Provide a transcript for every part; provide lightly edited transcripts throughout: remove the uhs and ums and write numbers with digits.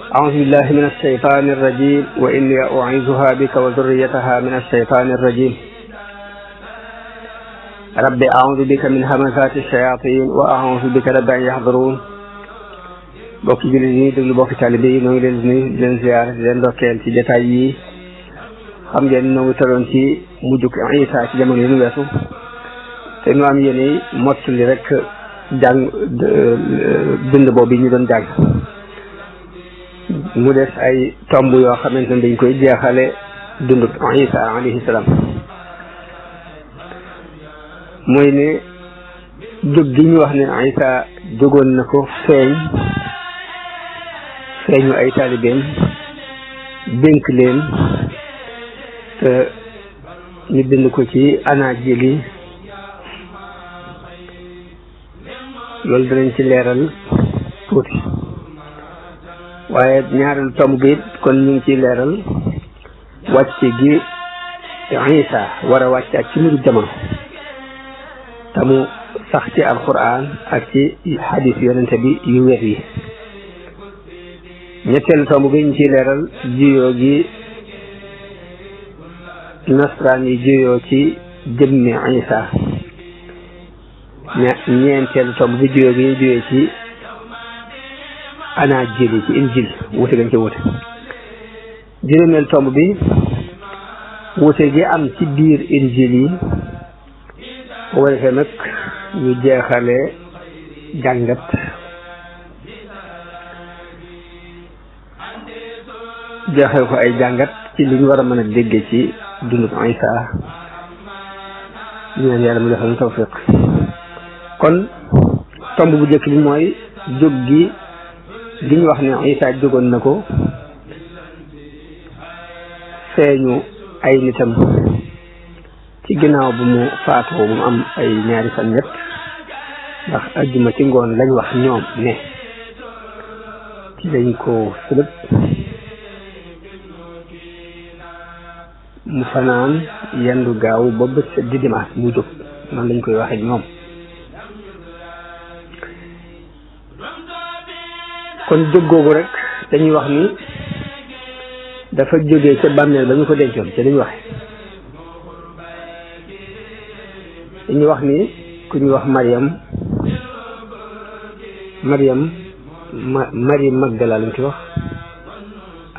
أعوذ بالله من الشيطان الرجيم وإني أعيذها بك وذريتها من الشيطان الرجيم رب أعوذ بك من همزات الشياطين وأعوذ بك رب أن يحضرون bokki jullit yi déglu bokki taalibe yi ñoo ngi leen di nuyu di leen ziar di leen ndokkeel ci jotaay yi xam ngeen ñoo ngi tolloon ci mujjug Isa ci jamono yi ñu weesu te ñu am yéene mottali rek jàng bind boobu ñu doon jàng mu des ay tomb yoo xamante ne dañ koy jeexale dundug Isa alayhi salaam mooy ne jóg gi ñu wax ne Isa jógoon na ko feeñu ay taalibeem dénk leen te ñu bind ko ci Anaajil yi loolu danañ ci leeral tuuti waaye ñaareelu tomb bi kon ñu ngi ciy leeral wàcc gi Isa war a wàcc ak ci mbiru jamono tamu sax ci alquran ak ci xadis yonente bi yu wér yi ñetteelu tomb bi ñu ciy leeral juyoo gi nasraan yi juyoo ci jëmmi Isa ñeenteelu tomb bi juyoo gi ñu juyoo ci Anaajil yi ci injil wute gañ ci wute juróomeelu tomb bi wute gi am ci biir injil yi bu ko defee nag ñu jeexale jàngat jeexal ko ay jàngat ci li ñu war a mën a dégge ci dundu Isa ñu naan yàlla mu defal ñu tawfiq kon tomb bu njëkk bi mooy jóg gi ñu wax ne Isa jógoon na ko feeñu ay nitam ci ginnaaw bu mu faatoo bu mu am ay ñaari fan ñett ndax ajjuma ci ngoon lañ wax ñoom ne ci lañ ko sulub mu fanaan yendu gaaw ba bët set di dimanche mu jóg noonu lañ koy waxe ñoom kon jóg googu rek dañuy wax ni dafa jógee ca bàmmeel ba ñu ko dencoon ca dañuy waxe dañuy wax ni ku ñuy wax Marie Magdala lañ ci wax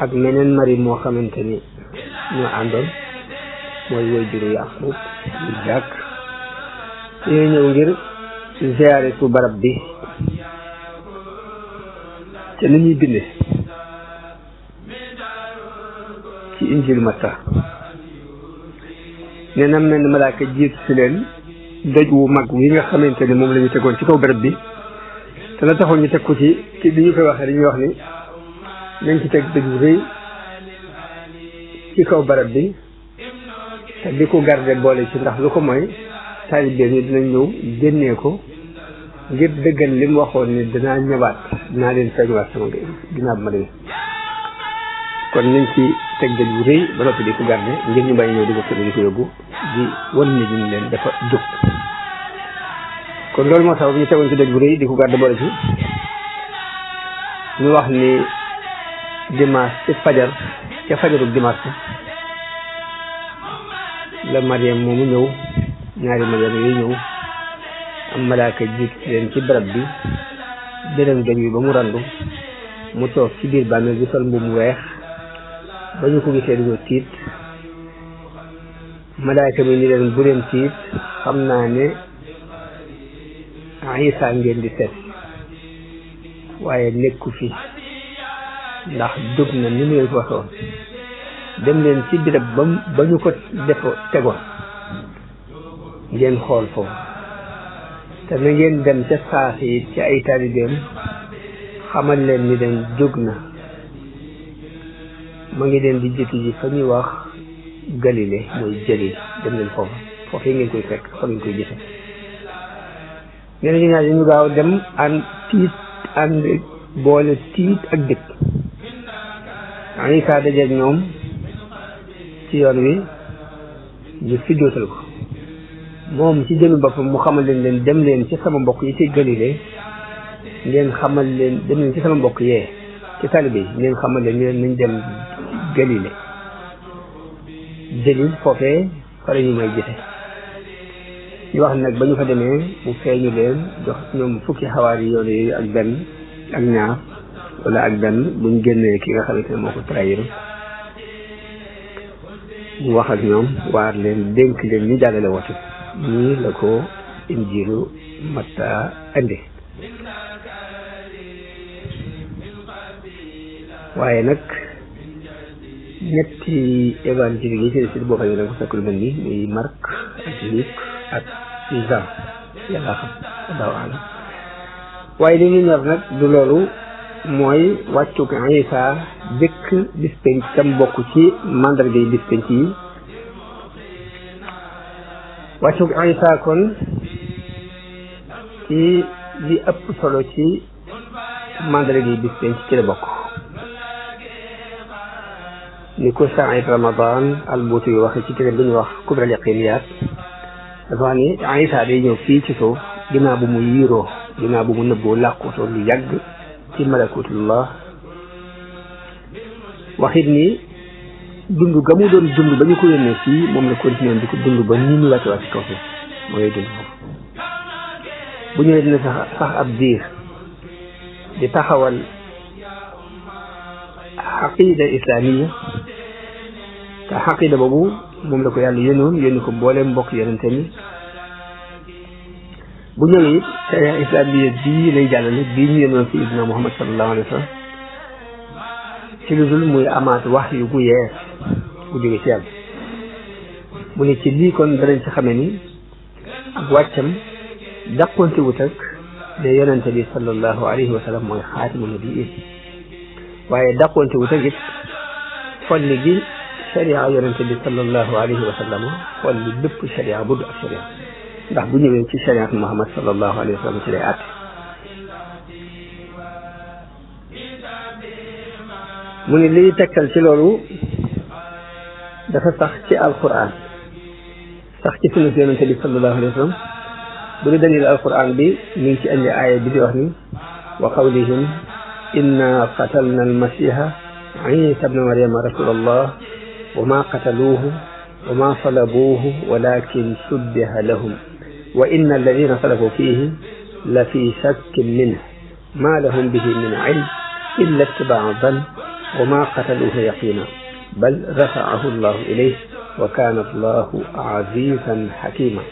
ak meneen Marie moo xamante ni ñoo àndoon mooy woy juru Yaqub bu jàkk ñoo ñëw ngir ziyaare su barab bi te ni ñuy binde ci injil Matta nee na mel ni malaaka jiitu si leen doj wu mag wi nga xamante ni moom la ñu tegoon ci kaw barab bi te la taxoon ñu teg ko ci li ñu koy waxee dañuy wax ni nañ ci teg doj wu rëy ci kaw barab bi te di ko garde boole ci ndax lu ko mooy taalibe yi dinañ ñëw génnee ko ngir dëggal li mu waxoon ni dinaa ñëwaat dinaa leen feeñuwaat sama ginnaaw ma demee kon nañ ci teg dëj bu rëy ba noppi di ko garde ngir ñu bàyyi ñëw di ko fële di ko yóbbu di wan nit ñi leen dafa jóg kon loolu moo tax ñu tegoon ci dëj bu rëy di ko garde boole ci ñu wax ni dimanche ca fajarug dimanche la Mariam moomu ñëw ñaari Mariam yooyu ñëw am malaaka jiit leen ci barab bi dërëm dëj bi ba mu randu mu toog ci biir bàmmeel bi sol mbubb mu weex ba ñu ko gisee dañoo tiit malaaka mi ni leen bu leen tiit xam naa ne Isa ngeen di seet waaye nekku fi ndax jóg na ni mu leen ko waxoon dem leen ci birab ba ñu ko tegoon ngeen xool foofu te na ngeen dem ca saasi yi ci ay taalibeem xamal leen ni leen jóg na ma ngi leen di jiitu ji fa ñuy wax Galile mooy Jalil dem leen foofu yi ngeen koy fekk fa ngeen koy gise ñeneen ñi ñaar ñu gaaw dem ànd boole tiit ak dëkk Isa dajeeg ñoom ci yoon wi ñu fi dootal ko moom ci jëmi boppam mu xamal leen dem leen ci sama mbokk yi ci Galile ngeen xamal leen dem leen ci sama mbokk yee ci taalibe yi ngeen xamal leen nañ dem Galile Jalil foofee fa la ñu may gise ñu wax nag ba ñu fa demee mu feeñu leen jox ñoom fukki xawaari yoon yooyu ak benn ak ñaar wala ak benn buñ génnee ki nga xamante ne moo ko trahir mu wax ak ñoom waar leen dénk leen ñu jàllale woote ñii la ko injiilu Matta indi waaye nag ñetti évangile yi ci des boo xam ne da nga ko fekk lu mel ni muy Marc ak Luc ak Jean yàlla xam allahu alam waaye li ñu ñor nag du loolu mooy wàccug Isa jëkk bis penc tam bokk ci mandarga yi bis penc yi wàccug Isa kon ci li ëpp solo ci mandarga yi bis penc ci la bokk ni ko Saïd Ramadan al-Buuti yu waxe ci téere bi ñu wax Kubra al-Yaqiniyaat dafa wax ni Isa day ñëw fii ci suuf ginnaaw bu mu yiiroo ginnaaw bu mu nëbboo làqutoo lu yàgg ci malakutullah waxit ni dund ga mu doon dund ba ñu ko yónnee fii moom la continué di ko dund ba ni ñu wàcce ci kaw suuf mooy dund foofu bu ñëwee dina sax ab diir di taxawal xaqida islamiya te xaqida boobu moom la ko yàlla yónni ko mbooleem mbokk yonente mi bu ñëwee it sharia islamiya bii lay jàllale bii ñu yónnoon ci Sayyidina Muhammad sallallahu alayhi wa sallam ci lu dul muy amaat wax yu gu yees bu jóge ci yàlla mu ne ci lii kon danañ ci xamee ni ak wàccam dàqonte wut ak ne yonente bi sallallahu alayhi wa sallam mooy xaatimu nabiyin waaye dàqonte wut ak it folli gi sharia yonente bi sallallahu alayhi wa sallam folli bépp sharia bu du ak sharia ndax bu ñëwee ci sharia Muhammad sallallahu alayhi wa sallam ci lay àtte mu ne liy tegtal ci loolu dafa sax ci alquran sax ci sunna yonente bi sallallahu alayhi wa sallam bu ñu dalil alquran bi mi ngi ci andi aaya bi di wax ni wa qawlihim inna qatalna almasiha isa bna maryama rasulallah wa ma qataluuhu wa ma salabuuhu walakin subbiha lahum wa inna alladina salafu fihi la fi shakkin minhu ma lahum bihi min ilm illa ittibaa dhann wa ma qataluuhu yaqina bal rafa'ahu allahu ilayhi wa kana allahu azizan hakima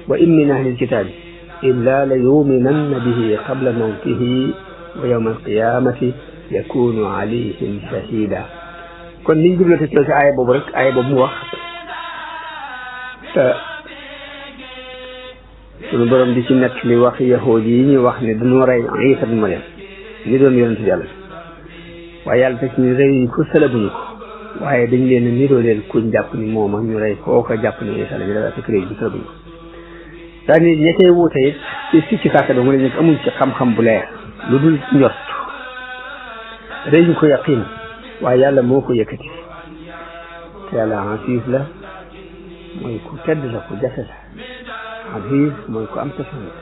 wa in min ahli alkitabi illa la yuminanna bihi qabla mawtihi wa yawma alqiyamati yakunu alayhim shahida kon liñ jublate ci aaya boobu rek aaya boobu mu wax te sunu borom di ci nett li wax yahuud yi ñuy wax ne dañoo rey Isa ibn Maryam ni doon yonent yàlla waaye yàlla teg ñu rey ko sëlabuñu ko waaye dañ leen a niroo leen kuñ jàpp ni moom ak ñu rey kooka jàpp ni Isa la ñu dafa fekk réew bi sëlabuñu ko daal ni ña cay wuute it ci sikki sàkka da mu ne amuñ ci xam-xam bu leer lu dul njort rëy ñu ko yaqin waaye yàlla moo ko yëkkati te yàlla aziz la mooy ku tedd la ku jafe la aziz mooy ku am tefan la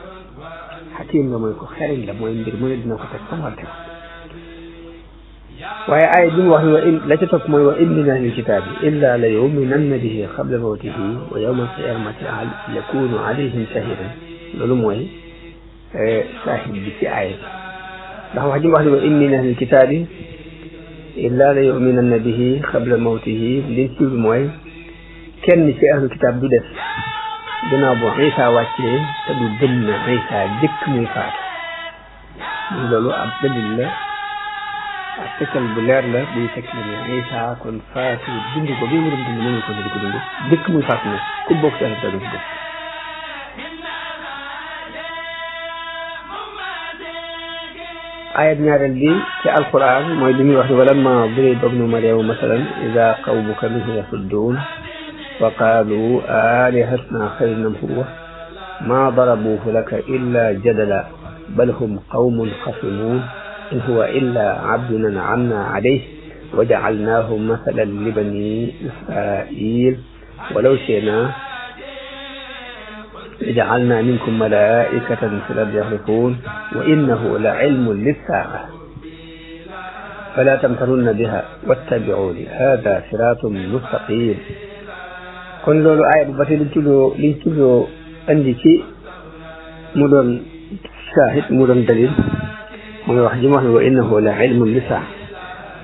xakim la mooy ku xereñ la mooy mbir mu ne dina ko teg fa mu war a teg waaye ay bi mu wax ne wa in la ca topp mooy wa in min ahli kitaabi illa la yuminanna bihi qabla mawtihi wa yawma alqiyamati yakunu alayhim shahidan loolu mooy saahib bi ci aaya ndax wax ji mu wax ne wa in min ahli kitaabi illa la yuminanna bihi qabla mawtihi li ci mooy kenn ci ahlu kitaab du def gannaaw boo Isa wàccee te du gëm na Isa jëkk muy faatu loolu ab dalil la ak tekkal bu leer la buy tekk la ne Isa kon faatu dund ko bi mu doon dund mënu ko di ko dund jëkk muy faatu ne ku bokk ci ahlu kitaab du def ayat ñaareel bi ci alquran mooy li muy wax ni walamma duriba ibnu maryama masalan ida qawmuka minhu yasudduun wa qaalu alihatuna xayrun am huwa ma darabuuhu laka illa jadala bal hum qawmun xasimuun in huwa illa abdun an'amna alayhi wa ja'alnaahu masalan li bani israil walaw shi'naa جعلنا منكم ملائكة في الأرض يخلفون وإنه لعلم للساعة fala tamtarunna biha wattabi'uni hada siratun mustaqim. kon loolu aaya bu ba tey liñ tuddoo andi ci mu doon shahid mu doon dalil mooy wax ji mu wax ne wa innahu la ilmun lisaa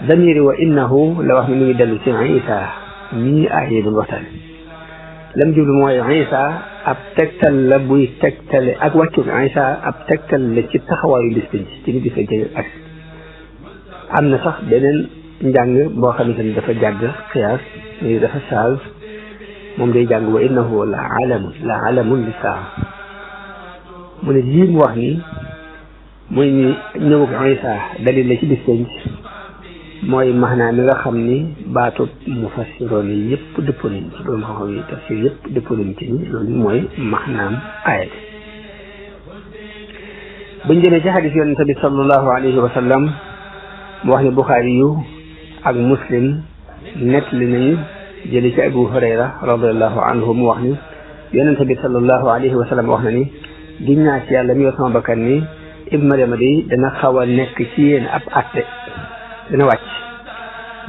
damiri wa innahu la wax ne mu ngi dellu ci Isa mii aaya doon waxtaan lam jublu mooy Isa ab tegtal la buy tegtale ak wàccu Isa ab tegtal la ci taxawaayu bis ci ni bis ak am na sax beneen njàng boo xamante ni dafa jàgg xiyaas ni dafa saal moom day jàng wa innahu la alamun lisaa mu ne lii mu wax ni muy ni ñëwug Isa dalil la ci bis mooy maanaa mi nga xam ni baatub mufassiroon yi yëpp dëppoo nañ ci borom xam-xam yi tafsir yëpp dëppoo nañ ci ni loolu mooy maanaam aaya bi buñ jëlee ci xadis yonente bi sallallahu alayhi wa sallam mu wax ni Buxaari yu ak Muslim nettali nañu jëlee ci Abu Hurayra radiallahu anhu mu wax ni yonente bi sallallahu alayhi wa sallam wax na ni giñ naa ci yàlla mi yor sama bakkan ni Ibnu Maryama di dana xaw a nekk ci yéen ab atte dina wàcc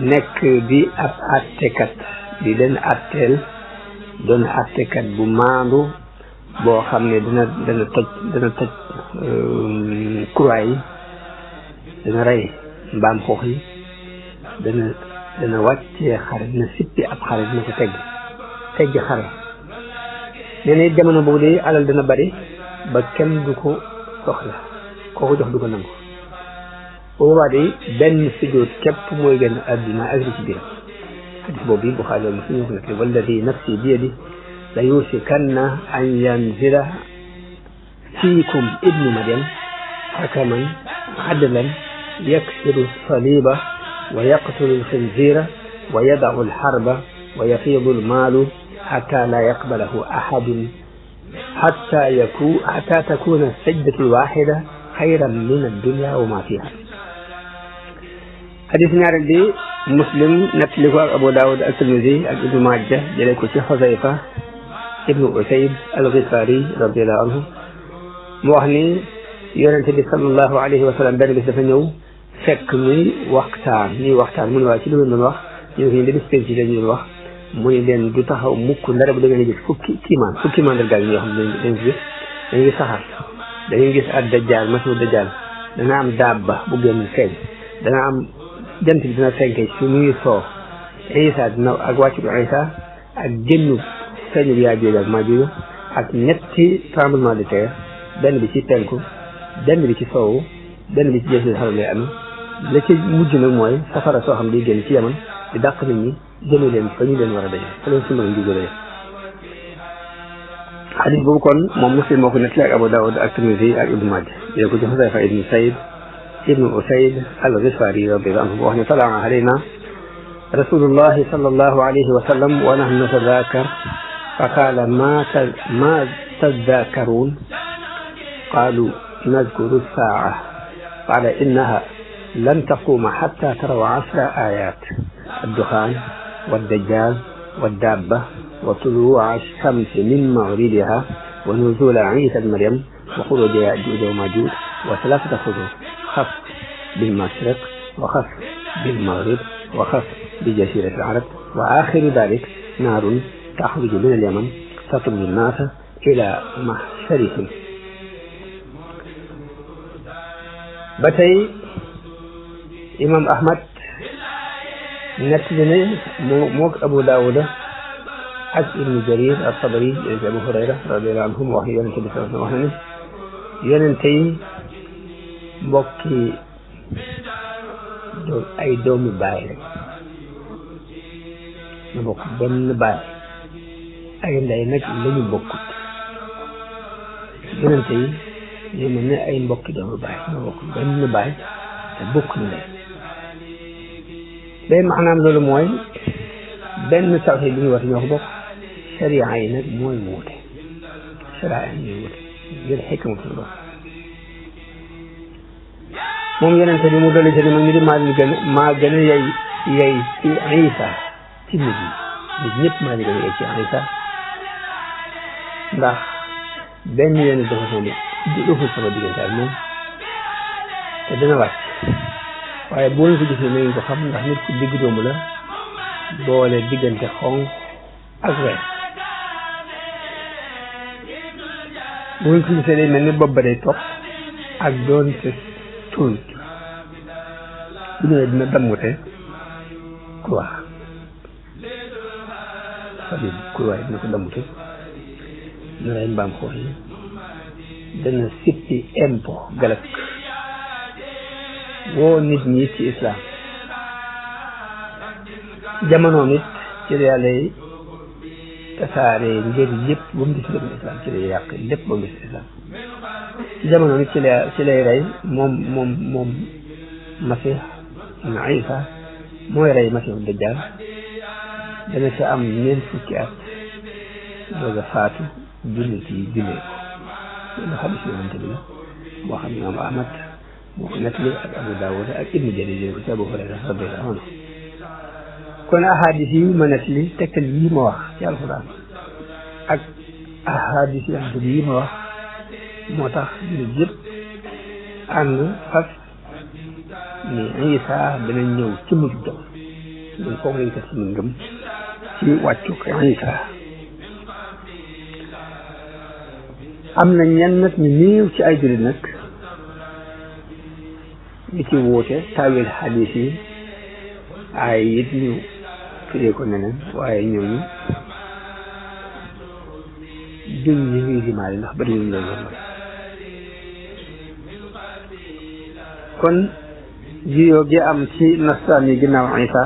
nekk di ab attekat di leen atteel doon attekat bu maandu boo xam ne dana toj croix yi dana rey mbaam xoox yi dana wàccee xare dina sippi ab xare dina ko teggi xare nee na jamono boobu de alal dana bari ba kenn du ko soxla kooku jox du ko nangu boobaa de benn sujjóot képp mooy gën àdduna ak li ci biir xadis boobu Buxaari loolu suñu ko nekk walladi nafsi bi yadi la yusikanna an yanzila fiikum ibnu Maryam hakaman adlan yaksiru saliba wa yaqtulu alxinzira wa yadau alxarba wa yafiidu almaalu xata la yaqbalahu ahadun xata takuna sajdatu alwaxida xayran min addunya wa ma fiha. xadis ñaareel bi Muslim nettali ko ak Abu Daawud ak Tirmisi ak Ibnu Maaja jëlee ko ci Xuzayfa ibnu Usayd al-Xifaari radiyallahu anhu mu wax ni yonente bi sallallahu alayhi wa sallam benn bis dafa ñëw fekk ñuy waxtaan mu ne waaye ci lu ngeen doon wax ñu ngi bis penc la ñu doon wax mu ne leen du taxaw mukk ndara bu da ngeen gis fukki mandargaal yi yoo xam ne dañu gis dañuy saxaar dañuy gis ak dajjaal masiihu dajjaal dana am daabba bu génn feeñ dana am jant bi dina fenke ci muy soo Isa dina ak wàccu Isa ak génnu feeñu Yaajuuj ak Maajuuj ak ñetti tremblement de terre benn bi ci penku benn bi ci soowu benn bi ci jëf xaram lay amee la ci mujj nag mooy safara soo xam di génn ci Yaman di dàq nit ñi jëme leen fa ñu leen war a daje fa leen sumbal ngi jëlee xadis boobu kon moom Muslim moo ko nettali ak Abu Daawud ak Tirmisi ak Ibnu Maaja jëlee ko ci Xuzayfa ibnu Sayd ibnu Usayd al-Ghifari radiyallahu anhu wax ne talaa alayna rasulullahi sallallahu alayhi wa sallam wa nahnu natadakar fa qaala ma tadakaruun qaalu nadkuru saa'a qaala innaha lan taquuma xatta taraw 10 aayaat ad-duxaan wad-dajjaal wad-daabba wa tuluu'a ash-shamsi min maghribiha wa nuzuula Iisa ibn Maryam wa xuruuja Yaajuuj wa Maajuuj wa 3 xuruuj خف بالمشرق وخف بالمغرب وخف بجزيرة العرب وآخر ذلك نار تخرج من اليمن تطرد الناس إلى محشرهم. بتي إمام أحمد نتلنا موك أبو داود ak Ibnu Jarir at-Tabari Abu Hurayra radiyallahu anhum wax yonente bi sallallahu alayhi wa sallam yonente yi mbokki ay doomu baay rek ñu bokk benn baay ay ndey nag lañu bokkut yonente yi ñu mel ne ay mbokki doomu baay ñu bokk benn baay te bokkuñ ndey day maanaam loolu mooy benn tawxiid bi ñu war ñoo ko bokk sharia yi nag mooy wuute sharia yi ñooy wuute ngir xikma fi bokk moom yonente bi mu dolli ci ne man mi di maa gën a yey ci Isa ci nit ñëpp maa gën a yey ci Isa ndax benn yoon doxul sama diggante ak moom te dana wàcc waaye boo leen ko gisee nañ ko xam ndax nit ku digg doomu la boole diggante xonq ak weex boo leen ko gisee day mel ni bopp ba day topp ak doon te tuut bu ñëwee dina dammute kurwaax c'est-à-dire kurwaay dina ko dammute dina rey mbaam xoox yi dana sippi impo galak woo nit ñi ci islam jamono nit ci la yàlla yi tasaare ngir yëpp ba mu gis ngërum islam ci lay yàq lépp ba mu gis islam ci jamono nit ci lay rey moom masih ibn Isa mooy rey masihu dajjal dana ci am ñeent fukki at doog a faatu jullit yi jullee ko loolu xadis yonente bi la boo xam ne Imaam Ahmad moo ko nettali ak Abu Daawud ak Ibnu Jarir ko ci Abu Hurayra radiyallahu anhu kon ahadis yi ma nettali tegtal yi ma wax ci alxuraan ak ahadis yi ma wax moo tax jullit yëpp ànd fas ni Isa dana ñëw ci mujj jam ñun foofu lañ ko suñu ngëm ci wàccuk Isa am na ñenn nag ñu néew ci ay jullit nag ñi ci wóote tawil xadiis yi ay it ñu firee ko neneen waaye ñooñu duñ ñu ngi limaale ndax bari luñ leen yombal kon jiyoo gi am ci nasraan yi ginnaaw Isa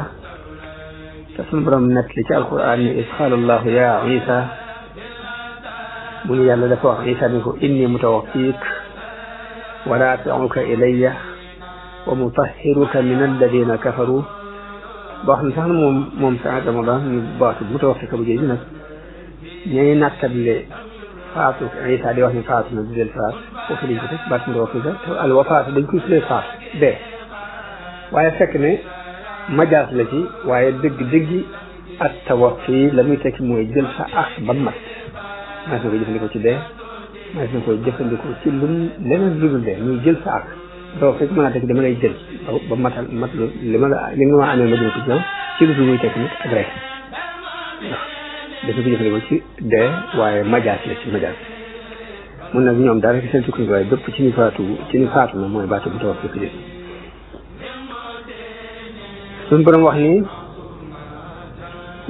te sunu borom nett li ci alquran ni is qaala allahu ya Isa mu ni yàlla dafa wax Isa ni ko inni mutawaffiik wa raafi'uka ilayya wa mutahhiruka min alladina kafaru boo xam ne sax na moom sa Ramadan ñu baatu mutawaffika bu jéegi nag ñooy nattable faatu Isa di wax ne faatu na di del faat foofu lañ ko teg baat mutawaffika te al wafaatu dañ koy tuddee faatu dee waaye fekk ne majaas la ci waaye dëgg at tawaffi la muy tekki mooy jël sa ak ba mat maa na koy jëfandikoo ci dee maa na koy jëfandikoo ci leneen lu dul dee muy jël sa ak doo fekk mën a tekki dama lay jël ba mat li nga ma amee ma jël ko ci yow ci lu muy tekki nag ak rek dafa ko jëfandikoo ci dee waaye majaas la ci majaas mun nag ñoom daal rek seen sukkandiku waaye dëpp ci ni faatu na mooy baatu bu tawaffi ko jël suñu borom wax ni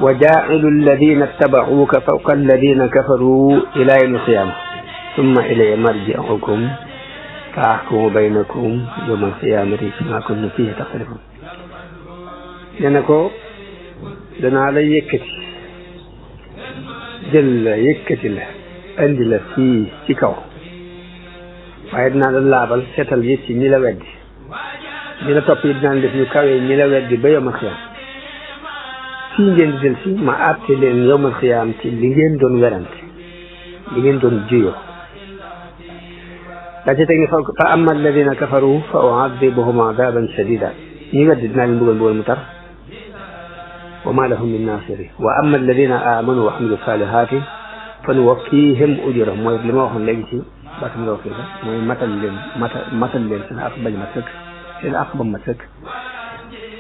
wa jaa'ilu alladina ittaba'uuka fawqa alladina kafaru ila yawmi alqiyama summa ilayya marji'ukum fa ahkumu baynakum yawma alqiyamati fima kuntum fihi taxtalifun nee na ko danaa la yëkkati jël la yëkkati la andi la fii ci kaw waaye dinaa la laabal seetal yi ci ñi la weddi ñi la topp yi dinaan def ñu kawee ñi la weddi ba yawmal xiyaam fii ngeen di del si ma àtte leen yawmal xiyaam ci li ngeen doon werante li ngeen doon juyoo daa ci teg ni fa amma alladina kafaru fa u'adhibuhum adaban shadida ñi weddi dinaa leen mbugal mu tar wa ma lahum min nasiri wa amma alladina amanu wa amilu salihati fa nuwaffihim ujurahum mooy li ma waxoon léegi ci baatam nga waxee mooy matal leen seen ak bañ ma sëkk seen ak ba ma sëkk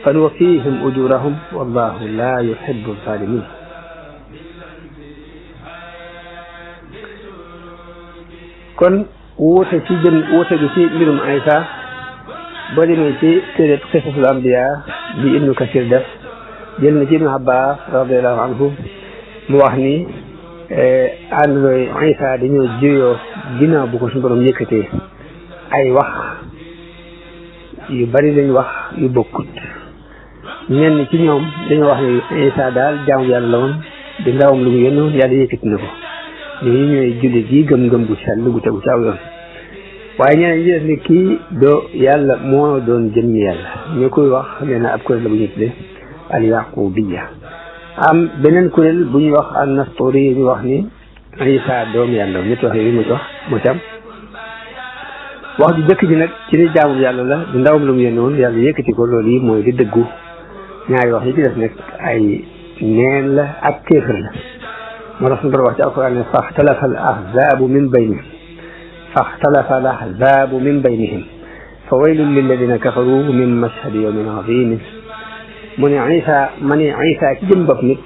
fa nuwaffihim ujurahum wallahu la yuhibbu zalimin kon wuute gi ci mbirum Isa boo demee ci téere Qisasul Anbiya bi Ibnu Kasir def jël na ci Ibnu Abbas radiyallahu anhu mu wax ni àndandooy Isa dañoo juyoo ginnaaw bu ko suñu borom yëkkatee ay wax yu bari lañ wax yu bokkut ñenn ci ñoom dañoo wax ni Isa daal jaamu yàlla la woon di ndawam lu mu yónnoon yàlla yëkkati na ko ñooñu ñooy jullit yi gëm-gëm gu sell gu tegu ci aw yoon waaye ñeneen ñi def ni kii doo yàlla moo doon jëmmi yàlla ñu koy wax nee na ab kuréel la bu ñu tuddee al yaqubiya am beneen kuréel bu ñuy wax an nastori ñu wax ni Isa doom yàlla ñetti wax yooyu mu ci wax moo ci am wax ju jëkk ji nag ci ni jaamu yàlla la di ndawam lu mu yónni woon yàlla yëkkati ko loolu yi mooy di dëggu ñaari wax yi ci def nag ay neen la ak kéefër la moo tax suñu borom wax ci alquran ne faxtalafa al ahzaabu min baynihim fa waylun lilladina kafaru min mashhadi yawmin azim mu ne Isa ma ne Isa ci jëm bopp nit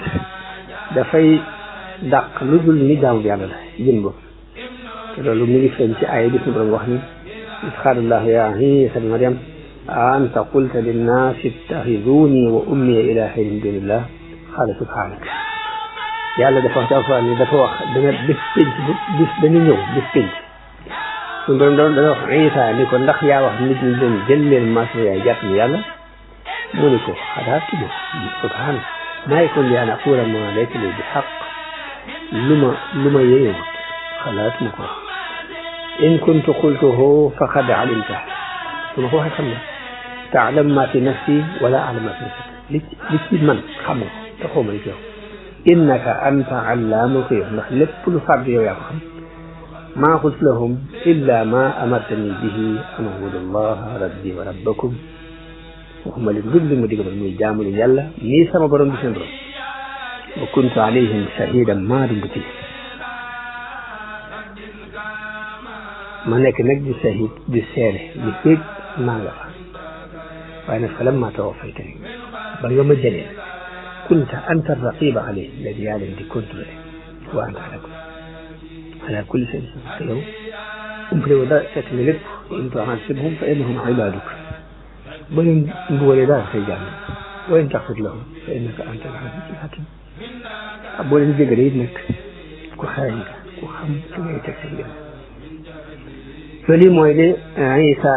dafay dàq lu dul ni jaamu yàlla la jëm bopp te loolu mi ngi feeñ ci aaya bi suñu borom wax ni iz qaala Allahu ya Isa ibn Maryam a anta qulta linnaasi ittaxiduni wa ummiya ilaahayni min dunillah qaala subhaanaka yàlla dafa wax ci alxuraan ni dafa wax dana bis pénc bis dañu ñëw bis pénc suñu borom dana wax Isa ni ko ndax yaa wax nit ñi dañ jël leen maasoo yaay jàpp ni yàlla mu ni ko xalaatuma subhaanaka maa yakunu li an aquula maa laysa li bi xaq lu ma yeyoo xalaatuma ko in kuntu qultuhu faqad alimta su ma ko waxee xam ne taalam ma fi nafsi wala alam ma fi nafsi li ci man xam nga te xaw ma li ci yow innaka anta allaamul ghuyuub ndax lépp lu fàgg yow yaa ko xam maa qultu lahum illa ma amartani bihi an ubudu allaha rabbi wa rabbakum waxuma leen lu li ma digaloon muy jaamu leen yàlla nii sama borom di seen borom wa kuntu alayhim shahidan maa dumb ci ma nekk nag di shahid di seere li féeg maa nga fa waaye nag falamma tawaffaytani ba nga ma jëlee kunta anta raqiba alayhim léegi yaa leen di contrôlé wa anta ala kulli shay'in te yow umpale wu dara fekk ne lépp in tu'azzibhum fa innahum ibaduk boo leen mbugalee daal say jàmm boo leen taxfir lahum fa innaka anta al-azizul hakim boo leen jégalee it nag ku xarañ nga ku xam fi ngay teg sa mbir loolu mooy ne Isa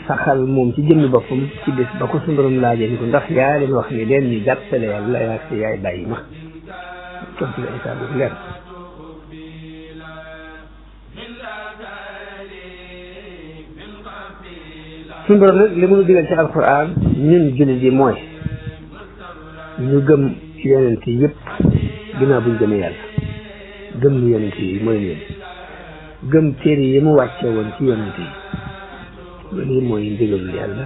saxal moom ci jëmmi boppam ci bés ba ko suñu borom laajee ni ko ndax yaa leen wax ni leen ñu jàppale yàlla yaa si yaay bàyyi ma tontu la Isa boobu leer suñu borom nag li mu digal ci alquran ñun jullit yi mooy ñu gëm yonent yi yëpp ginnaaw buñ gëmee yàlla gëm ni yonent yi mooy leen gëm téere yi mu wàcce woon ci yonent yi loolu mooy ndigalul yàlla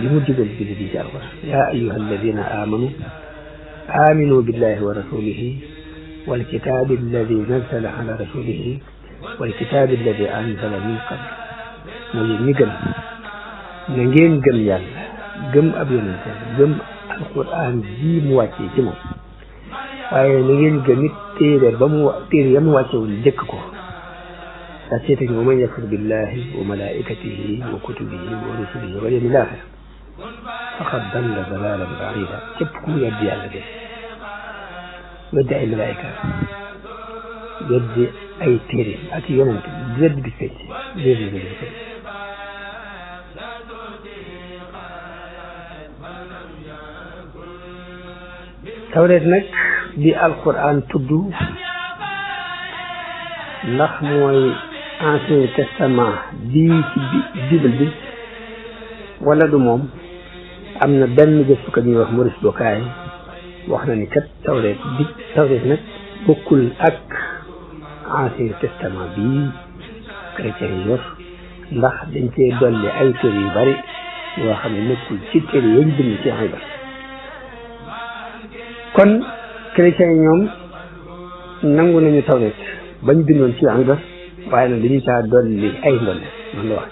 li mu digal jullit yi ci alquran yaa ayyuha alladina amanu aminu billahi wa rasulihi wal kitabi alladi nazala ala rasulihi wal kitabi alladi anzala min qabl mooy yéen ñi gëm na ngeen gëm yàlla gëm ab yonente gëm alquran ji mu wàccee ci moom waaye na ngeen gëm it téere ya mu wàcce woon njëkk ko daa see teg wa man yakfur billahi wa malaikatihi wa kutubihi wa rusulihi wal yawmil axir faqad dalla dalalan baida képp ku mu weddi yàlla de weddi ay malaika weddi ay téere ak yonente weddi bi fecc tawreet nag di alquran tudd ndax mooy ancien testament bii ci bible bi wala du moom am na benn gëstukat ñuy wax Maurice Bucaille wax na ni kat tawreet nag bokkul ak ancien testament bii chrétien yi yor ndax dañ cee dolli ay téere yu bari yoo xam ne nekkul ci téere yañ bind ci Bible kon chrétiens yi ñoom nangu nañu tawreet bañ bindoon ci Bible waaye nag dañu caa dolli ay ndolli man la wax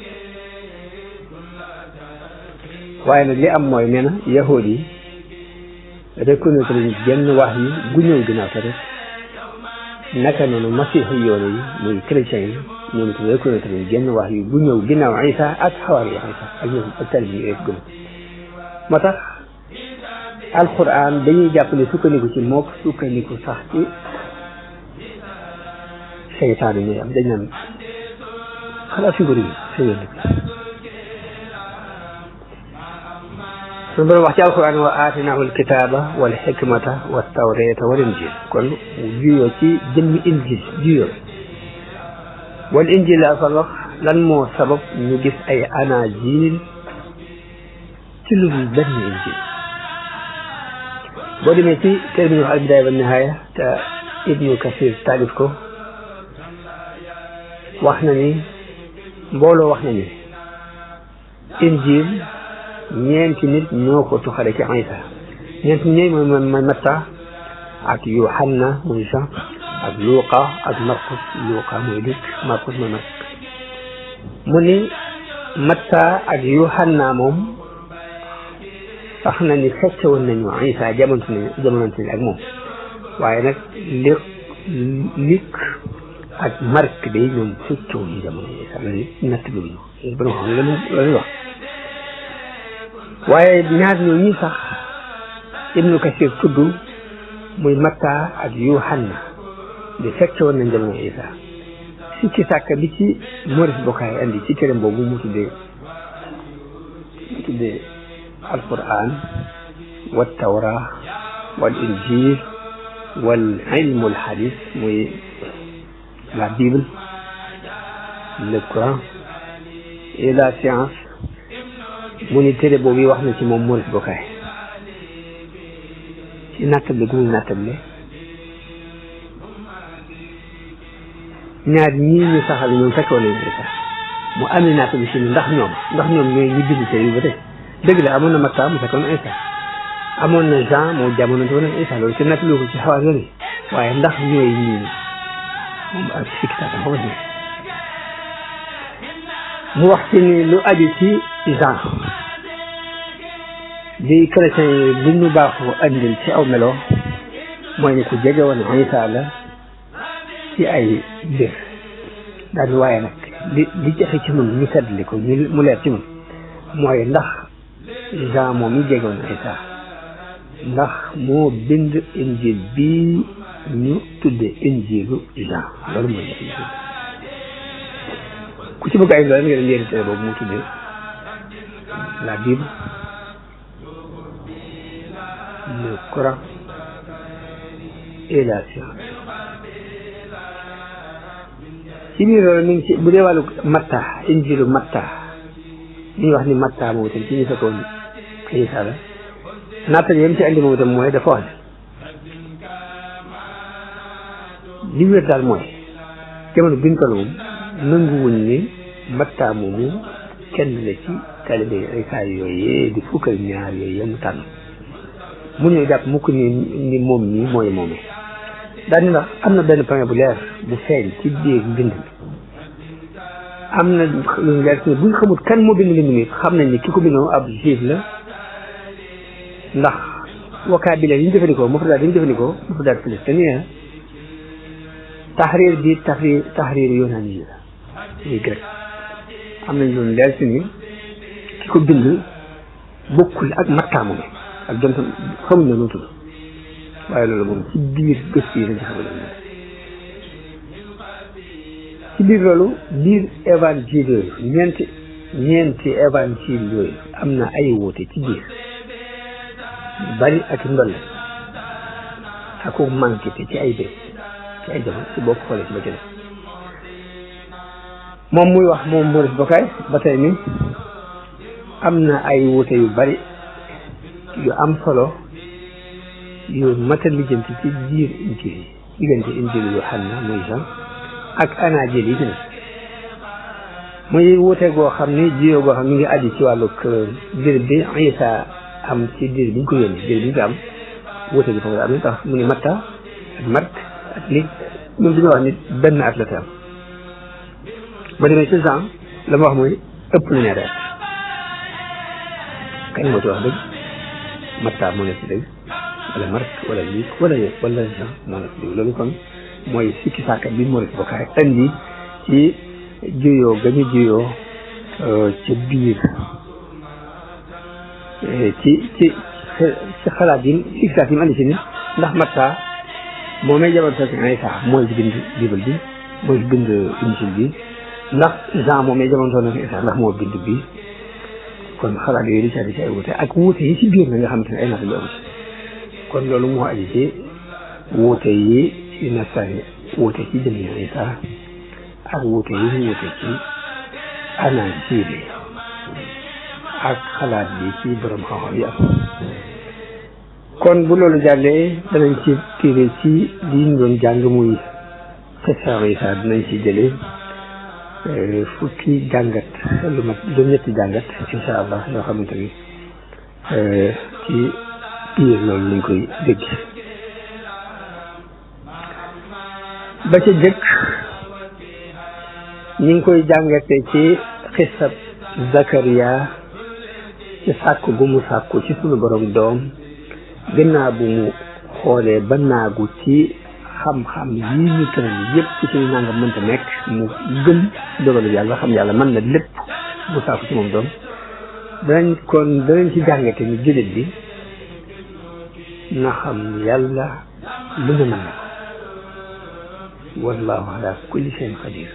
waaye nag li am mooy nee na yahuud yi reconnaître ñu genn wax yi gu ñëw ginnaaw tawreet naka noonu masiixi yoone yi muy chrétiens yi ñoom itam reconnaître ñu genn wax yi gu ñëw ginnaaw Isa ak xawaar yi Isa ak ñoom ak talib yi gëm moo tax alquran dañuy jàpp ne sukkandiku ci mook sukkandiku sax ci seytaane ñooy am dañ naan xalaat figure yi seen suñu borom wax ci alquran wa aatinahu alkitaba wal hikmata wat tawrata wal injil kon juyoo ci jëmmi injil juyoo wal injil la fa wax lan moo sabab ñu gis ay anajil ci lu benn injil boo demee ci téere bi ñu wax al bidaaya wa nihaaya te ibnu kasir taalif ko wax na ni mbooloo wax na ni injil ñeenti nit ñoo ko tuxale ci Isa ñeenti ñooy mooy Matta ak Yohanna muy Jean ak Luuqa ak Markus Luuqa mooy Luc Markus mooy Mark mu ni Matta ak Yohanna moom sax na ni fekk woon nañu Isa jamonte ni ak moom waaye nag Luc ak Marc de ñoom fekkewuñu jamono Isa la natt bi ñu ba nga xam lañu wax waaye ñaar ñoo ñi sax Ibnu Kasir tudd muy Matta ak Yohanna di fekke woon nañ jamono Isa sikki sàkk bi ci Maurice Bucaille andi ci téereem boobu mu tuddee alquran wa tawra wal injil wal ilmul hadis muy la Bible le Coran et la science mu ni téere boobu wax na ci moom Maurice Bucaille ci nattable gu muy nattable ñaar ñii ñu saxal ñoom fekkoon nañu Isa mu amee nattable ci ndax ñoom ñooy ñu bind téere yu ba tey dëgg la amoon na Matta mu fekkoon Isa amoon na Jean moo jamono woon ak Isa loolu te nattable ko ci xawaar yoon yi waaye ndax ñooy ñii moom ak sikki sàkk xaw ma mu wax ci ni lu aju ci Jean li chrétien yi li ñu baaxoo andil ci aw melo mooy ni ku jege woon Isa la ci ay mbir daal waaye nag li jafe ci ñun ñu seetli ko mu leer ci ñun mooy ndax Jean moom mi jege woon Isa ndax moo bind injil bi ñu tudde injilu Jean loolu mooy ku ci bëgg ay loolu nga dem yéen téere boobu mu tudde la Bible le Coran et la science ci biir loolu mi ngi ci bu dee wàllu Matta injilu Matta li ñuy wax ni Matta moom itam ci ñu fekkoon Isa la naattal yam ci andi moom itam mooy dafa wax ne li wér daal mooy jamono biñ ko moom nanguwuñ ni Matta moomu kenn la ci taalibe Isa yooyu di fukk ak ñaar yooyu yamu tànn mu ñëw jàpp mukk ni moom ñii mooy moomee daal ni ndax am na benn point bu leer bu feeñ ci biir mbind mi am na lu leer ci buñ xamul kan moo bind mbind mi xam nañ ni ki ko bindoo ab juif la ndax vocabulaire yi ñu jëfandikoo mufradaat yi ñu jëfandikoo mufradaat palestinien tahrir bi tahrir yoonaan yi la muy grec am nañ lu leer ci ni ki ko bind bokkul ak Matta moom ak jonta xamuñ na lu tudd waaye loolu moom ci biir gëstu yi lañ xamal ci biir loolu biir évangile yooyu ñeenti évangile yooyu am na ay woote ci biir bari ak ndolle ak manqué te ci ay bés ci ay jamono ci bokk xoolee ci ba jële moom muy wax moom Maurice Bucaille ba tey ni am na ay woote yu bari yu am solo yu matal lijjanti ci biir injil yi diggante injil Yohanna muy Jean ak anaajil yi ci ne muy wuute goo xam ni jiyoo goo xam ni ngi aju ci wàllu dir bi Isa am ci dir bi ñu ko yónni dir bi ñu ko am wuute gi foofu am na tax mu ni Matta ak Marc ak Luc ñoom dañoo wax ni benn at la te am ba demee ci Jean la ma wax mooy ëpp na ñaari at kañ moo ci wax dëgg Matta moo nekk ci dëgg wala Marc wala Luc wala Jean moo nekk ci dëgg loolu kon mooy sikki sàkkat bi Maurice Bucaille andi ci juyoo ga ñu juyoo ci biir ci xalaat yi sikki sàkk yi mu andi ci ni ndax Matta moo may jamono fekk Isa mooy bind Bible bi mooy bind Injil bi ndax Jean moo may jamono fekk Isa ndax moo bind bi kon xalaat yooyu di ci andi ci ay wuute ak wuute yi ci biir na nga xamante ne ay natt yu am kon loolu moo aju ci wuute yi ci nasari wuute ci jëmmi Isa ak wuute yi ñu wuute ci Anajiil bi ak xalaat bi ci borom xam-xam yi am kon bu loolu jàllee danañ ci tiré ci li ñu doon jàng muy question Isa dinañ ci jëlee fukki jàngat lu mat juróom-ñetti jàngat insha allah yoo xamante ni ci biir loolu lañ koy dégg ba ca jëkk ñi ngi koy jàngate ci xisab Zakariya ci sàkku gu mu sàkku ci sunu borom doom gannaaw bu mu xoolee ba naagu ci xam-xam yi ñu tëral yépp ci nanga mënta nekk mu gëm dogalu yàlla xam yàlla mën na lépp mu sàkku ci moom doom danañ ci jàngate ni jullit bi na xam yàlla lu ne mën na ko wallahu ala kulli shay'in qadir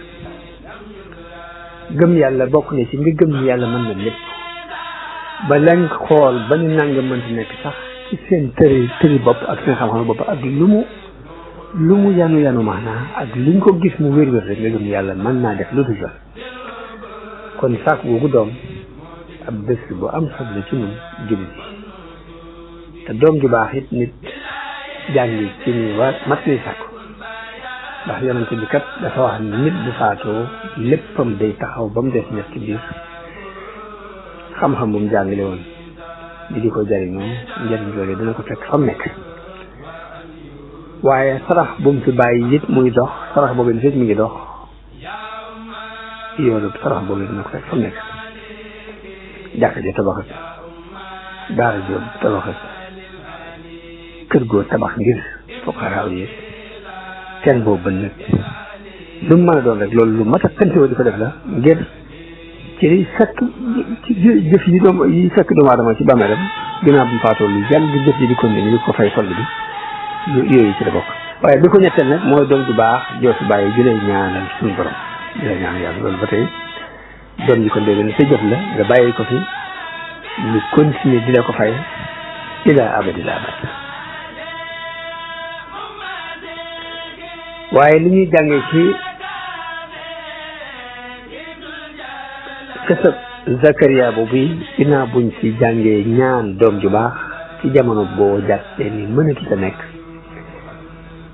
gëm yàlla bokk na ci nga gëm ni yàlla mën na lépp ba lañ xool ba ñu nanga mënta nekk sax ci seen tëri bopp ak seen xam-xam bopp ak lu mu yanu maanaa ak luñ ko gis mu wér-wér rek nga gëm yàlla mën naa def lu dul kon sàkk boobu doom ab bés bu am solo ci ñun jullit yi te doom ju baax it nit jàngi ci ni war mat ni sàkku ndax yonente bi kat dafa wax ni nit bu faatoo léppam day taxaw ba mu des ñett ci biir xam-xam bu mu jàngale woon di ko jariñoo njariñ loolu dina ko fekk fa mu nekk waaye sarax bu mu fi bàyyi it muy dox sarax boobu fekk mi ngi dox yoolu sarax boobu dina ko fekk fa mu nekk jàkka ja tabaxat daara joob tabaxat kër goo tabax ngir fuqaraaw yi teen boobu bën nag lu mu mën a doon rek loolu lu mat a kantewoo di ko def la ngir ci fekk ci jëf yi fekk doomu aadama ci bàmmeelam ginnaaw bu mu faatoo lu yàgg jëf yi di continuer di ko fay sold bi yooyu ci la bokk waaye bi ko ñetteel nag mooy doom ju baax joo fi bàyyi ju lay ñaanal suñu borom di lay ñaan yàlla loolu ba tey doom ji kon dégg ne sa jëf la nga bàyyi ko fi ñu continuer di la ko fay ila abadil abad waaye li ñuy jàngee ci xisab Zakariya boobu ginnaaw buñ ci jàngee ñaan doom ju baax ci jamono boo jàppee ni mënatu ta nekk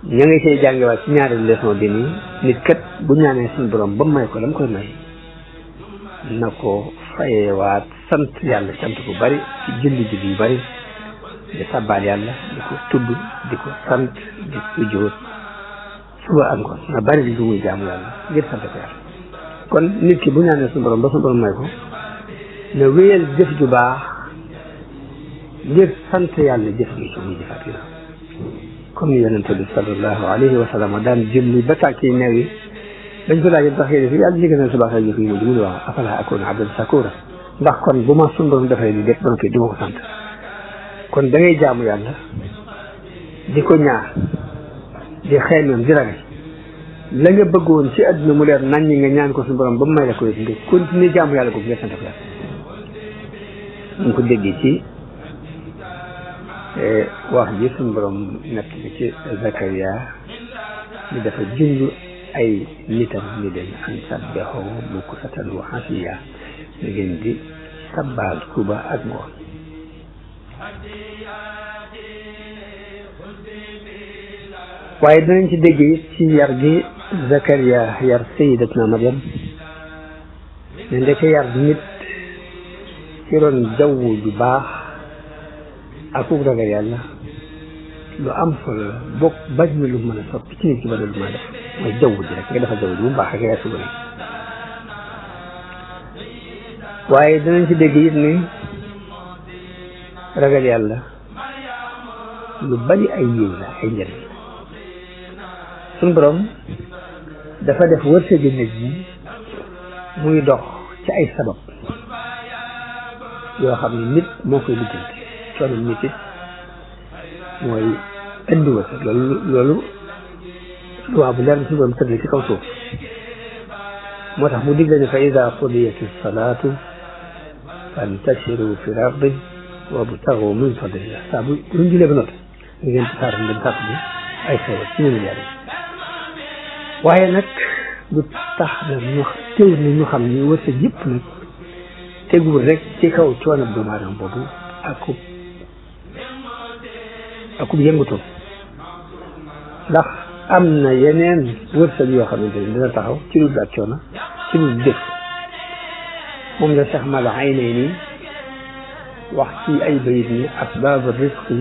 ña ngi cay jàngewaat ci ñaari leçon bi nii nit kat bu ñaanee suñu borom ba may ko lam koy may na ko fayewaat sant yàlla sant bu bari ci julli yu bari di sabbaal yàlla di ko tudd di ko sant di sujjóot suba ak ngoon na bari li lu muy jaamu yàlla ngir sant ko yàlla kon nit ki bu ñaanee suñu borom ba suñu borom may ko na wéyal jëf ju baax ngir sant yàlla jëf gi ci muy jëfaat yi comme ni yonente bi sallallahu alayhi wa sallam daan julli ba tàkk yi new yi dañ ko laajee tax yéen fi yàlla li gën a subax ak jëf yi mujj mu ne waaw afala akuna abdan sakura ndax kon bu ma suñu borom defee li def ba noppi du ma ko sant kon da ngay jaamu yàlla di ko ñaar di xeemeem di ragal la nga bëggoon ci àdduna mu leer nañ ñi nga ñaan ko suñu borom ba mu may la ko yëg nga continuer jaamu yàlla ko nga sant ko yàlla ñu ko déggee ci wax ji suñu borom nekk bi ci Zakariya ni dafa junj ay nitam ni leen an sabbihu bukratan wa asiya da ngeen di sabbaal suba ak ngoon waaye danañ ci dégg it ci yar gi Zakariya yar sayyidatuna Maryam ne ndeke yar nit ci ron jaww ju baax ak ub ragal yàlla lu am solo la bokk bañ na lu mën a soppi ci nit ki ba lu mën a def mooy jaww ji rek nga defal jaww ji bu baax rek yar suba waaye danañ ci dégg it ni ragal yàlla lu bari ay yiw la ay njëriñ suñu borom dafa def wërsëgu nit ñi muy dox ci ay sabab yoo xam ne nit moo koy lijjanti coono nit it mooy indi wërsëg loolu luwaa bu leer suñu borom tëdd ci kaw suuf moo tax mu digle ne fa ida qudiyati salaatu fantashiru fi l ardi wabtagu min fadlillah saa bu ñu julee ba noppi da ngeen tasaare dem sàkk bi ay xewal ci ñënu yàlla waaye nag du tax na ñu teew na ñu xam ni wërsëg yëpp nag teguwul rek ci kaw coono doomu aadama boobu akub yëngutoon ndax am na yeneen wërsëg yoo xamante ni dina taxaw ci lu ak coono ci lu def moom la Cheikh Mala Aynayni wax ci ay bayit ni asbaabu risqi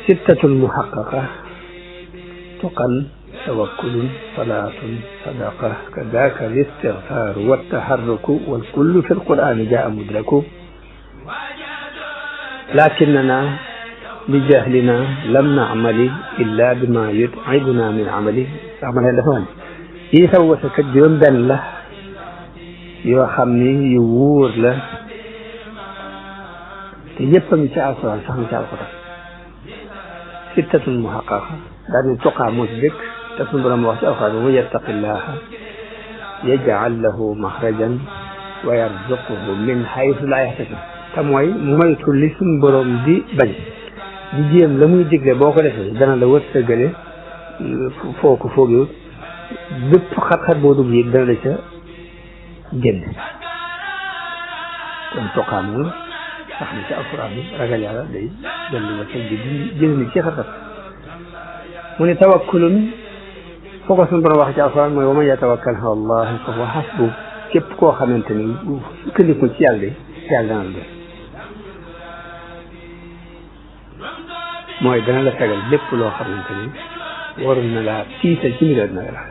sittatun muhaqqaqa tuqan tawakkulun salaatun sadaqa kadaka listigfaaru wattaharruku walkullu fi alqur'ani jaa mudraku lakinnana li jahlina lam na'mali illa bima yut'ibuna min amali amale dafa woon yi saw wasakat juróom benn la yoo xam ni yu wóor la te yëpp a ngi ci alquran sax ngi ci alquran sittatun muhaqqaqa daal ni tuqaa moo ci dëkk te suñu borom wax ci alquran wa man yattaqillaha yaj'al lahu maxrajan wa yarzuqhu min haythu la yahtasib te mooy moytu li suñu borom di bañ di jéem la muy digle boo ko defee dana la wërsëgale foo ko foogee bépp xat-xat boo dugg yi dana la ca génn kon tuqaa moom sax na ci alquran bi ragal yàlla day dolli wërsëg bi di jël nit ci xat-xat mu ne tawakkulun foo ko suñu borom wax ci alquran mooy wa man yatawakkal ala allahi fa huwa hasbu képp koo xamante ni sukkandiku ci yàlla de yàlla dana la doy mooy dana la fegal lépp loo xamante ni waroon na laa tiital ci mbir na la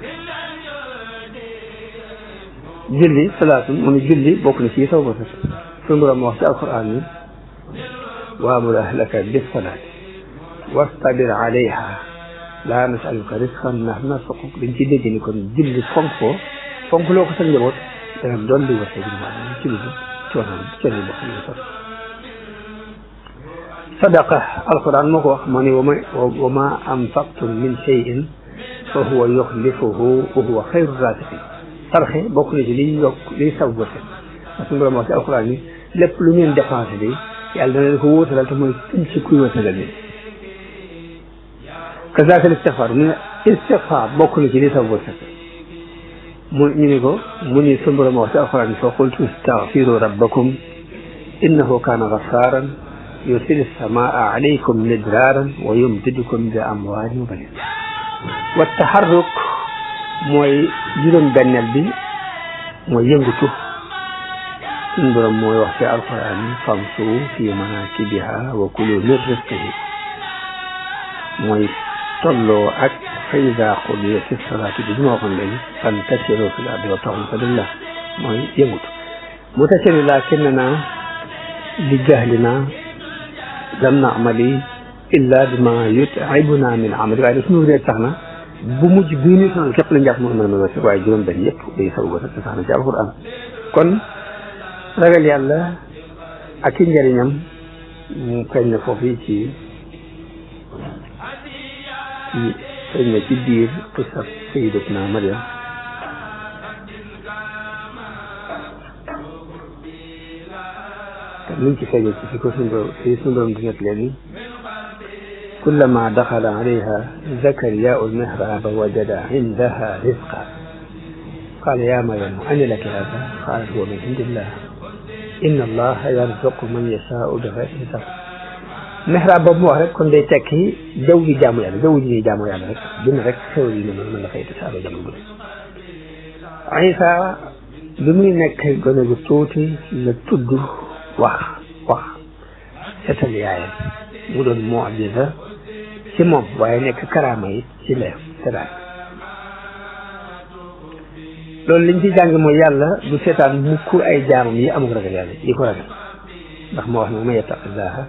julli salaatu mu ne julli bokk na ci saw ba sax suñu borom wax ci alquran ni waamur ahlaka bis salaati wastabir alayha laa nasaluka risqan nahnu narzuquk dañ ci dégg ni kon julli fonk loo ko sa njaboot dana doon di wërsëg ci lu coono bokk ñu sot sadaqa alquran moo ko wax moo ni wa ma anfaqtum min shay'in fa huwa yukhlifuhu wa huwa khayru raziqin sarxe bokk na ci liy yokk liy saw wërsëg parce que borom wax ci alquran ni lépp lu ngeen dépensé de yàlla dana leen ko wóotalal te mooy tënk ci kuy wërsëgal ni kazaka istigfaar mu ne istigfaar bokk na ci liy saw wërsëg mu ñu ni ko mu ni suñu borom wax ci alquran ni fa qultu istaghfiru rabbakum innahu kana ghaffaran yursilu samaa alaykum midraaran wa yumdidukum bi amwaalin wa baniin wa taharruk mooy juróom benneel bi mooy yëngutu suñu borom mooy wax ci alquran famsu fi manakibiha wa kulu min rizqihi mooy tolloo ak fa iza qudiyati salaatu bi ma waxoon léegi fantashiru fil ardi wabtaghu min fadlillah mooy yëngutu mu tasiri lakinnana li jahlina lam na'mali illa bima yut'ibuna min amali waaye suñu réer sax na bu mujj bii nii sonal képp la njàpp moo mën a wërsëg waaye juróom benn yëpp day saw wërsëg sax na ci alquran kon ragal yàlla ak i njëriñam mu feeñ na foofu ci feeñ na ci biir qissa sayyidatuna Maryam من كفاية في سندرم دنيت لني كلما دخل عليها زكريا المحراب وجد عندها رزقا قال يا مريم أن لك هذا قالت هو من عند الله إن الله يرزق من يشاء بغير حساب محراب باب مو رek kon day tekki jaw ji jaamu yàlla jaw ji jaamu yàlla rek dina rek xew yi mën la fay tasaaro jamono bu Isa bi muy nekk gone gu tuuti la tudd wax setal yaayam mu doon mu'jiza ci moom waaye nekk karaama yi ci leer teraay loolu liñ ci jàng mooy yàlla du seetaan mukk ay jaamam yi amul ragal yàlla yi ko ragal ndax moo wax ne man yattaqillaha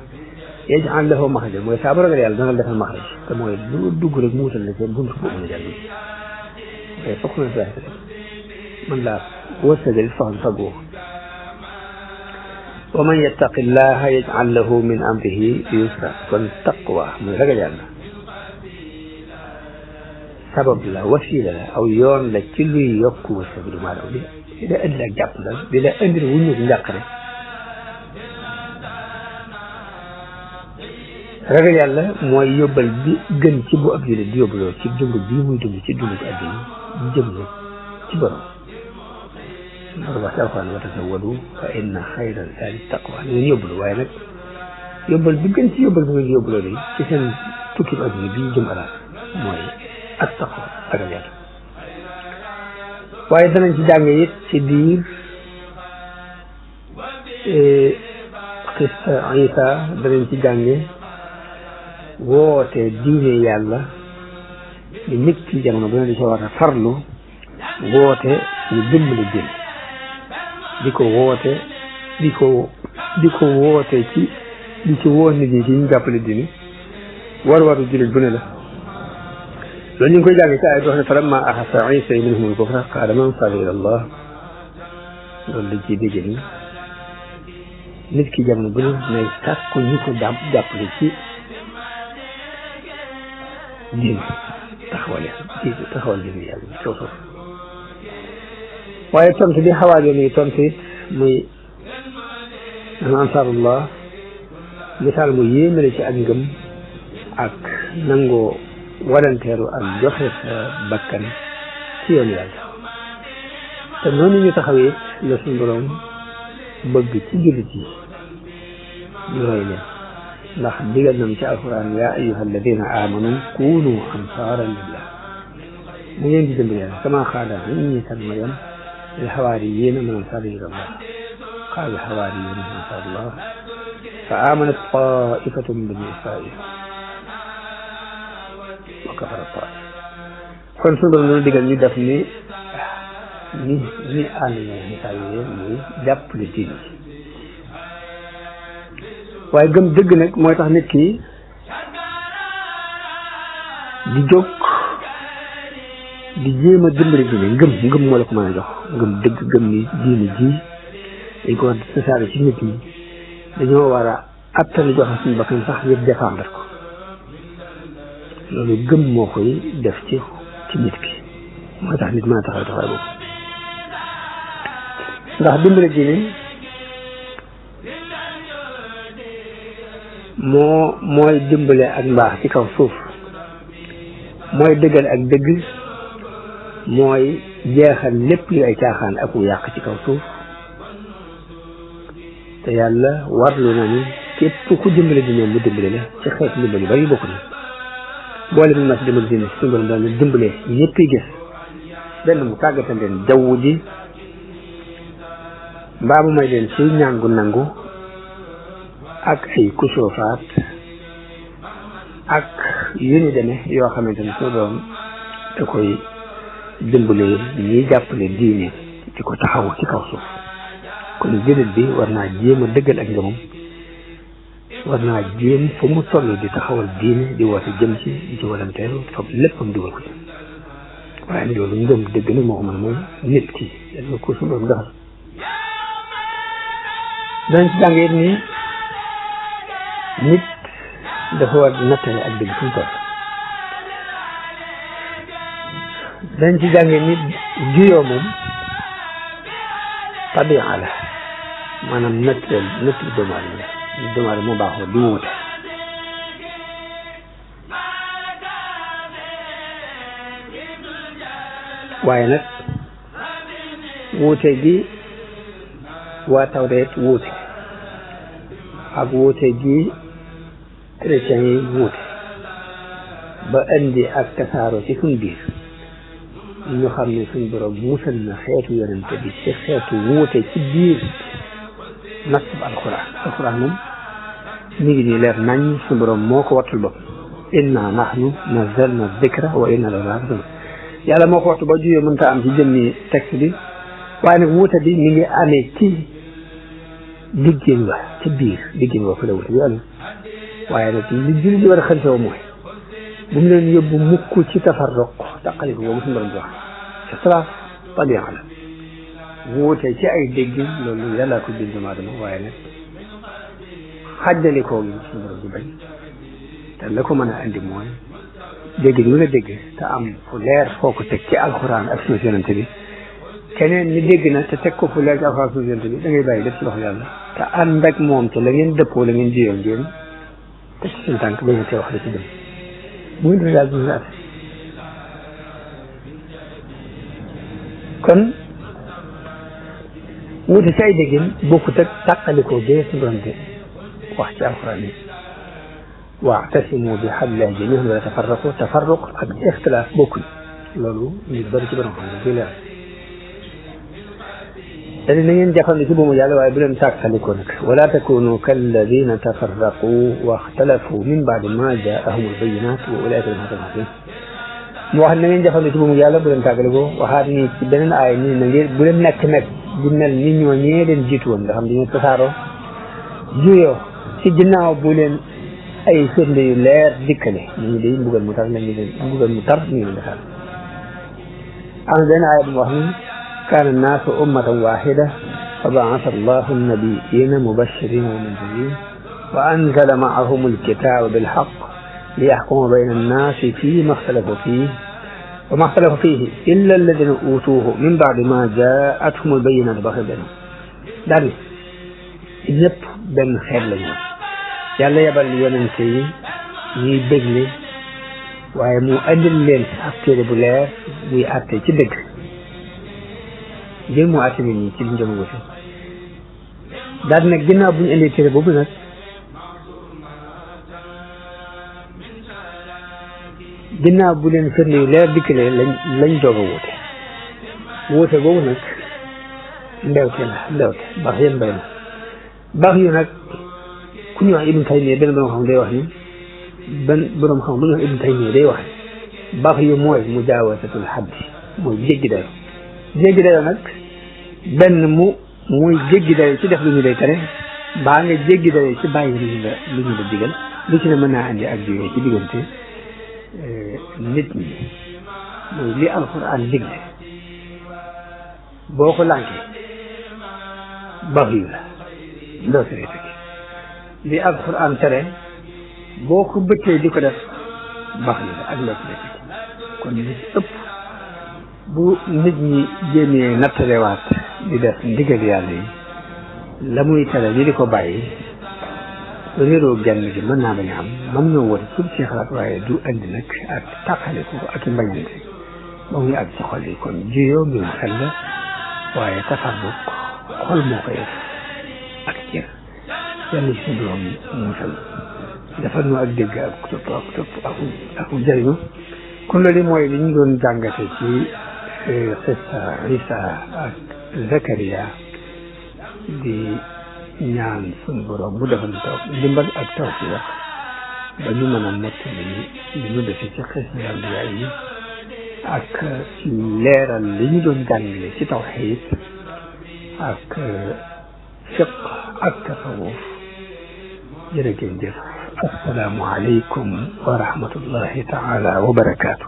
yaj'al lahu maxrajan mooy saa bu ragal yàlla dana defal maxraj te mooy lu dugg rek mu wutal la seen buntu boobu mën a jàll te fokk na doy man laa wërsëgal fagoo wa man yattaqillaha yaj'al lahu min amrihi yusra kon taqwa muy ragal yàlla sabab la wasiila la aw yoon la ci luy yokk wërsëg du maanaam di la indi ak jàpp dal di la indi wuñu njàqare ragal yàlla mooy yóbbal bi gën ci bu ab jullit di yóbbaloo ci dund bii muy dund ci dund àddina jëm ci borom loolu wax ci alxuraan wa tazawwadu fa inna xayra zaadi taqwa ngeen yóbbalu waaye nag yóbbal bi gën ci yóbbal bi ngeen yóbbaloo de ci seen tukki bu àddina bii jëm alaat mooy ak taqwa ragal yàlla waaye danañ ci jàng it ci biir xista Isa danañ ci jànge woote diine yàlla ni nit ci jamono bu ne di ci war a farlu woote ñu dimbali jëm di ko woote ci di ci woo nit ñi ci ñu jàppale dini waru jullit bu ne la loolu ñu ngi koy jàng ci ay dox ne falamma ahassa Isa minhumul kufra qaala man ansari ila Allah loolu dañ ciy dégg ni nit ki jamono bu ne nay sàkku ñu ko jàppale ci diine taxawal diine yàlla ci kaw suuf waaye tontu bi xawaajo ni tontu it muy man ansarullah misaal mu yéemale ci ak ngëm ak nangoo walanteeru ak joxe sa bakkan ci yoon yàlla te noonu ñu taxawee la suñu borom bëgg ci jullit yi ñu roy leen ndax digal nañ ci alquran yaa ayyuha alladina amanu kunu ansaaran lillah mu ngeen di dimbali yàlla kama qaala Iisa bnu Maryam lil hawaariyyiina man ansaari ila Allah qaala al hawaariyuuna man ansaarullah fa aamanat taa'ifatun min banii Israa'iil wa kafarat taa'ifa kon suñu borom doon digal ñu def ni ànd ñoo misaal yooyu muy jàppale diine waaye gëm dëgg nag mooy tax nit ki di jóg di jéem a dimbali diine ngëm moo la ko mën a jox ngëm dëgg gëm ni diine ji dañ ko war di tasaare ci nit ñi dañoo war a attali joxe suñu bakkan sax ngir défendre ko loolu gëm moo koy def ci nit ki mooy tax nit mën a taxaw taxaw boobu ndax dimbali diine mooy dimbale ak mbaax ci kaw suuf mooy dëggal ak dëgg mooy jeexal lépp li ay caaxaan ak wu yàq ci kaw suuf te yàlla warlu na ni képp ku dimbale dine mu dimbale la ci xeet ndimbal yu bari bokk na boole mi mas dimbale dine suñu borom daal dimbale ñëpp gis benn mu tàggatal leen jaww ji mbaa mu may leen ci ñàngu nangu ak ay kusoofaat ak yu ni demee yoo xamante ni soo doon da koy dimbale ñiy jàppale diine di ko taxaw ci kaw suuf kon jullit bi war naa jéem a dëggal ak ngëmam war naa jéem fu mu toll di taxawal diine di woote jëm ci di ci walanteelu fab léppam dugal ko ci waaye nag loolu ngëm dëgg nag moo ko mën mooy nit ki yàlla ko suñu doon defal dañ ci jàng it ni nit dafa war di nattale ak dëgg fu mu toll dañ ci jàngee nit juyoo moom tabi'a la maanaam nattale doomu aadama moo baaxoo di wuute waaye nag wuute gi waa Tawreet wuute ak wuute gi chrétiens yi wuute ba indi ak tasaaroo ci suñ biir ñu xam ne suñ borom musal na xeetu yonente bi ci xeetu wuute ci biir nasb alquran moom mi ngi nii leer nañ suñ borom moo ko wattul bopp inna nahnu nazzalna dhikra wa inna lahu lahafizun yàlla moo ko wattu ba juyee mënta am ci jëmmi texte bi waaye nag wuute bi mi ngi amee ci diggéen wa ci biir diggéen wa fa la wuute bi amee waaye nag li jullit yi war a xëntewoo mooy bu mu leen yóbbu mukk ci tafarruq taqaliko boobu suñu borom di wax ixtilaaf tabi'a la wuute ci ay dégg loolu yàlla ko bind doomu aadama waaye nag xàjjalikoo gi suñu borom di bañ te la ko mën a andi mooy dégg lu nga dégg te am fu leer foo ko teg ci alxuraan ak sunna yonente bi keneen ni dégg na te teg ko fu leer ci alxuraan ak sunna yonente bi da ngay bàyyi lépp ci loxo yàlla te ànd ak moom te la ngeen dëppoo la ngeen jiyoon ngeen te ci seen tànk ba nga tee wax la ci dem bu ngeen defee daal duñu at kon wuute ci ay déggin bokkut ak tàqalikoo bee su borom di wax ci alxuraan yi wa'tasimu bi hablillahi jamii'an wa laa tafarraqu tafarruq ak ixtilaaf bokkuñ loolu ñu bari ci borom xam ne koy leer dañu na ngeen jàppandi ci buumu yàlla waaye bu leen tàqalikoo nag wala takunu kalladina tafarraqu wa ixtalafu min ba'di ma jaa'ahumul bayyinaat wa ulaa'ika lahum 'adaabun 'aziim mu wax na ngeen jafandi ci bu mu yàlla bu leen tàggale ko waxaat ni ci beneen aay nii na ngeen bu leen nekk nag di mel ni ñoo ñee leen jiitu woon nga xam dañoo tasaaroo juyoo ci ginnaaw bu leen ay firnde yu leer dikkale ñu day mbugal mu tar la ñu leen mbugal mu tar ñu leen defal am benn aaya bu wax ni kaana naasu ummatan waxida fa baasa allahu annabiyina mubashirin wa mundirin wa anzala maahum alkitaba bilhaq liyaxkuma bayna annaasi fima ixtalafu fihi wa ma ixtalafa fihi illa alladina utuuhu min baadi ma jaathum albayinatu baxir benn daal ni ñëpp benn xeet la ñu yàlla yebal yonente yi ñuy bégle waaye mu andil leen ab téere bu leer buy àtte ci dëgg ngir mu àtte nit ñi ci liñ jëm wuti daal nag ginnaaw bu ñu indee téere boobu nag ginnaaw bu leen firnde yu leer dikkalee lañ doog a wuute boobu nag ndewte baax yéen bay na baax yu nag ku ñu wax Ibn Taymiya benn borom xam day wax ni borom xam bu ñu wax Ibn Taymiya day wax baax yu mooy mujaawazatul haddi mooy jéggi dayo nag benn muy jéggi dayo ci def lu ñu lay tere baa nga jéggi dayo ci bàyyi lu ñu la digal lu ci ne mën naa andi ak juyoo ci diggante nit ñi mooy li alxuraan digle boo ko lànkee baax yu la ndoo sere li alxuraan tere boo ko bëccee di ko def baax yu la ak ndoo sere kon li ëpp bu nit ñi jéemee nattalewaat di def ndigal yàlla yi la muy tere li di ko bàyyi réeroo genn gi mën naa bañ a am mën na woon pour ci xalaat waaye du andi nag ak tàqale ko ak i mbañante ba muy ak ci xol yi kon juyoo mbirum xel la waaye tafarruq xol moo koy def ak cër yàlla ci borom musal dafa nu ak dégg ak topp ak jëriñu kon loolu mooy li ñu doon jàngate ci xissa Isa ak Zakariya di ñaan suñu borom mu defal taw ndimbal ak tawfiq ba ñu mën a nekk li ñu defe ci xissa yàlla yi ak ci leeral li ñu doon jàngale ci tawxiid ak fiq ak tasawuf jërë ngeen jëf assalaamu aleykum wa rahmatullahi taala wa barakaatu